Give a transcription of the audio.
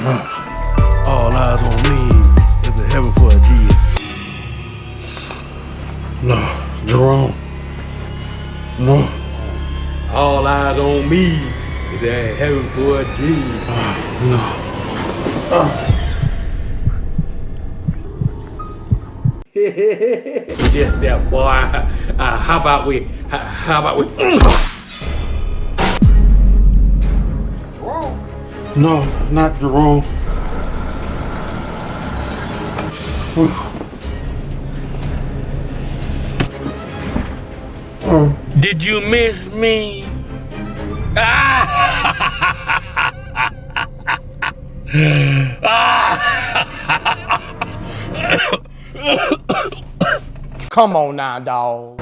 All eyes on me is a heaven for a G. No, Jerome. No. All eyes on me is a heaven for a G. No. Just that boy. How about we? Jerome. No, not Jerome. Did you miss me? Come on now, dawg.